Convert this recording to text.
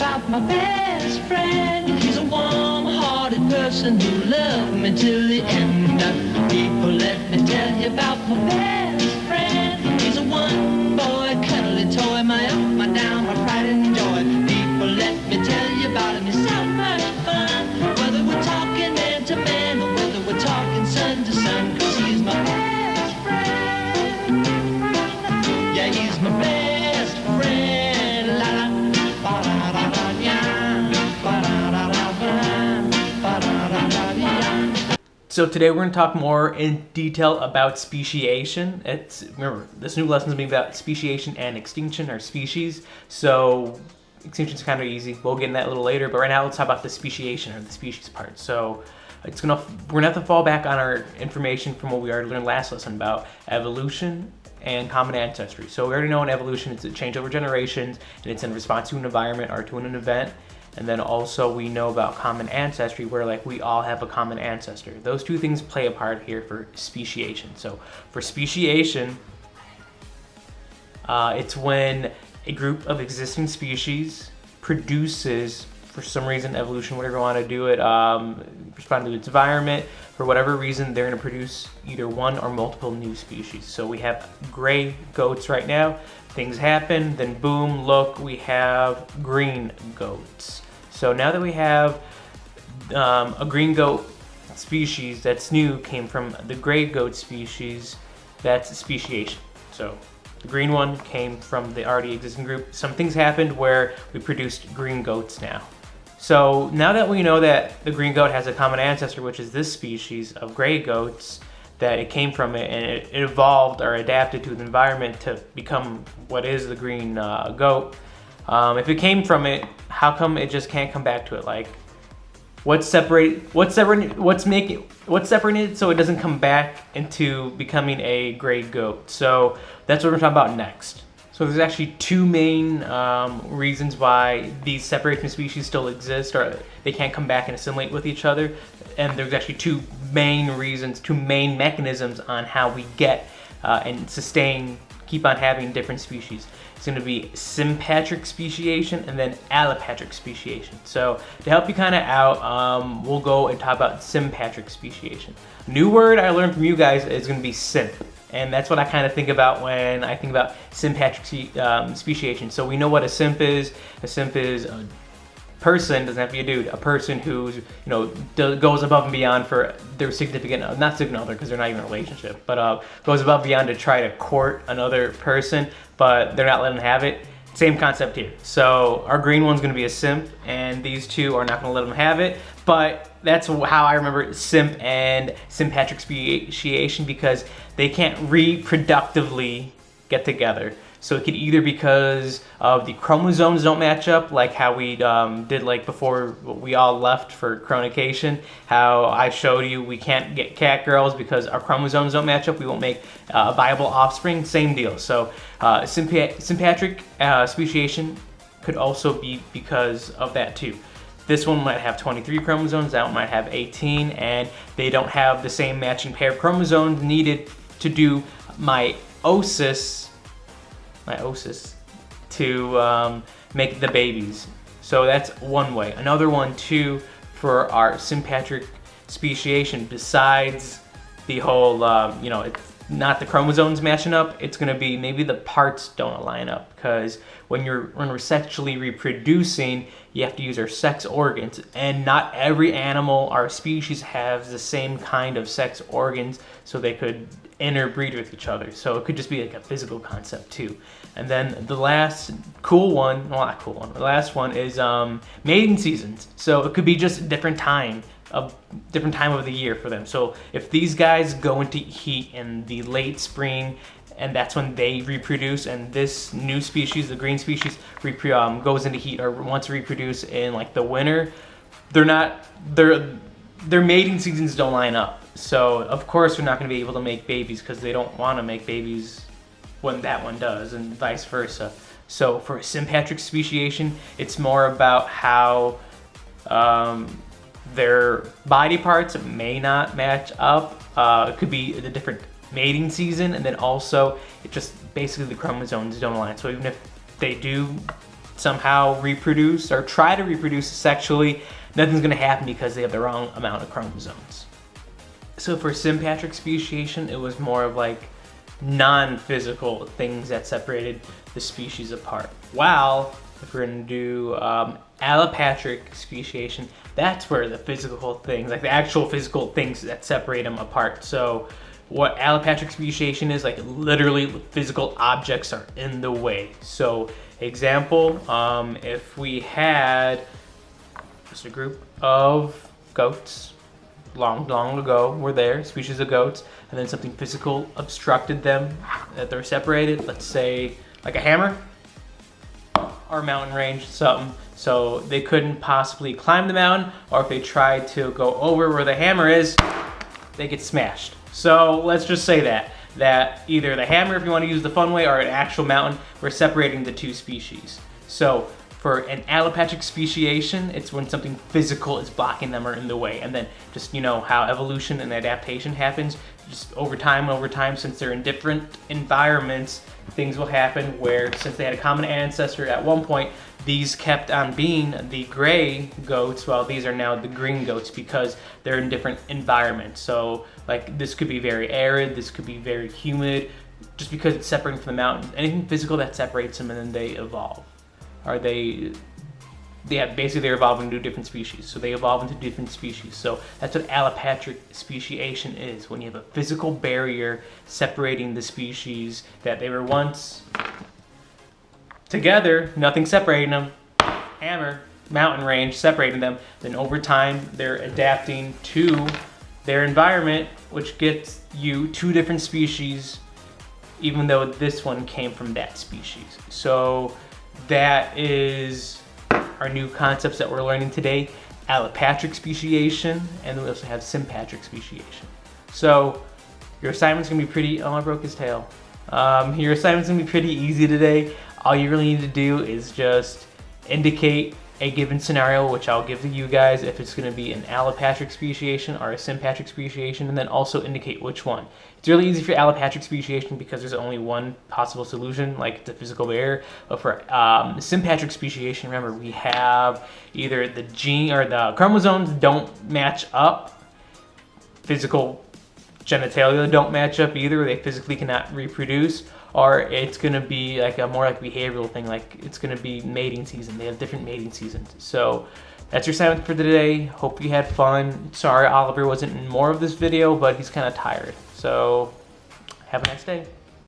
about my best friend. He's a warm-hearted person who loved me till the end. People, let me tell you about my best friend. He's a one-boy cuddly toy, my up, my down, my pride and joy. People, let me tell you about him. He's so much fun, whether we're talking man to man or whether we're talking son to son, 'cause he's my best friend. Yeah, he's my best friend. La la, ba da da da ya, ba da da da ba da da da ya. So today we're going to talk more in detail about speciation. Remember, this new lesson is going to be about speciation and extinction, or species. So extinction is kind of easy. We'll get in that a little later. But right now, let's talk about the speciation, or the species part. So we're gonna have to fall back on our information from what we already learned last lesson about evolution and common ancestry. So we already know in evolution it's a change over generations, and it's in response to an environment or to an event. And then also we know about common ancestry, where like we all have a common ancestor. Those two things play a part here for speciation. So for speciation, it's when a group of existing species produces, for some reason, evolution, whatever you want to do it, respond to its environment. For whatever reason, they're going to produce either one or multiple new species. So we have gray goats right now. Things happen, then boom, look, we have green goats. So now that we have a green goat species that's new, came from the gray goat species, that's speciation. So the green one came from the already existing group. Some things happened where we produced green goats now. So now that we know that the green goat has a common ancestor, which is this species of gray goats, that it came from it, and it evolved or adapted to the environment to become what is the green goat. If it came from it, how come it just can't come back to it? Like, what's separating it so it doesn't come back into becoming a gray goat? So that's what we're talking about next. So there's actually two main reasons why these separation species still exist, or they can't come back and assimilate with each other. And there's actually two main reasons, two main mechanisms on how we get and sustain, keep on having different species. It's going to be sympatric speciation and then allopatric speciation. So to help you kind of out, we'll go and talk about sympatric speciation. New word I learned from you guys is going to be simp. And that's what I kind of think about when I think about sympatric speciation. So we know what a simp is. A simp is a person, doesn't have to be a dude, a person who's, goes above and beyond for their significant, not significant other because they're not even in a relationship, but goes above and beyond to try to court another person, but they're not letting them have it. Same concept here. So our green one's gonna be a simp, and these two are not gonna let them have it, but that's how I remember simp and sympatric speciation, because they can't reproductively get together. So it could either because of the chromosomes don't match up, like how we did like before we all left for chronication, how I showed you we can't get cat girls because our chromosomes don't match up, we won't make viable offspring, same deal. So sympatric speciation could also be because of that too. This one might have 23 chromosomes, that one might have 18, and they don't have the same matching pair of chromosomes needed to do meiosis to make the babies. So that's one way. Another one too for our sympatric speciation, besides the whole, it's not the chromosomes matching up, it's gonna be maybe the parts don't align up, because when we're sexually reproducing, you have to use our sex organs, and not every animal or species has the same kind of sex organs, so they could interbreed with each other. So it could just be like a physical concept too. And then the last cool one, well, not cool one, the last one is mating seasons. So it could be just a different time of the year for them. So if these guys go into heat in the late spring, and that's when they reproduce, and this new species, the green species, goes into heat or wants to reproduce in like the winter, their mating seasons don't line up. So of course they're not going to be able to make babies because they don't want to make babies when that one does, and vice versa. So for sympatric speciation, it's more about how their body parts may not match up. It could be the different mating season, and then also it just basically the chromosomes don't align. So even if they do somehow reproduce or try to reproduce sexually, nothing's going to happen because they have the wrong amount of chromosomes. So for sympatric speciation, it was more of like non-physical things that separated the species apart. While if we're going to do allopatric speciation, that's where the physical things, like the actual physical things that separate them apart. So what allopatric speciation is, like literally physical objects are in the way. So example, if we had just a group of goats, long ago were there, species of goats, and then something physical obstructed them, that they're separated, let's say like a hammer or a mountain range, something. So they couldn't possibly climb the mountain, or if they tried to go over where the hammer is, they get smashed. So let's just say that either the hammer, if you want to use the fun way, or an actual mountain, we're separating the two species. So for an allopatric speciation, it's when something physical is blocking them or in the way. And then just, you know, how evolution and adaptation happens, just over time, since they're in different environments, things will happen where, since they had a common ancestor at one point, these kept on being the gray goats, while these are now the green goats because they're in different environments. So like this could be very arid, this could be very humid, just because it's separating from the mountains. Anything physical that separates them, and then they evolve. Or basically they're evolving into different species. So they evolve into different species. So that's what allopatric speciation is, when you have a physical barrier separating the species that they were once together, nothing separating them, hammer, mountain range separating them, then over time they're adapting to their environment, which gets you two different species, even though this one came from that species. So that is our new concepts that we're learning today: allopatric speciation, and then we also have sympatric speciation. So your assignment's gonna be pretty, oh, I broke his tail. Your assignment's gonna be pretty easy today. All you really need to do is just indicate a given scenario, which I'll give to you guys, if it's gonna be an allopatric speciation or a sympatric speciation, and then also indicate which one. It's really easy for allopatric speciation because there's only one possible solution, like the physical barrier. But for sympatric speciation, remember, we have either the gene or the chromosomes don't match up, physical genitalia don't match up either, they physically cannot reproduce, or it's gonna be like a more like behavioral thing, like it's gonna be mating season. They have different mating seasons. So that's your assignment for today. Hope you had fun. Sorry Oliver wasn't in more of this video, but he's kind of tired. So have a nice day.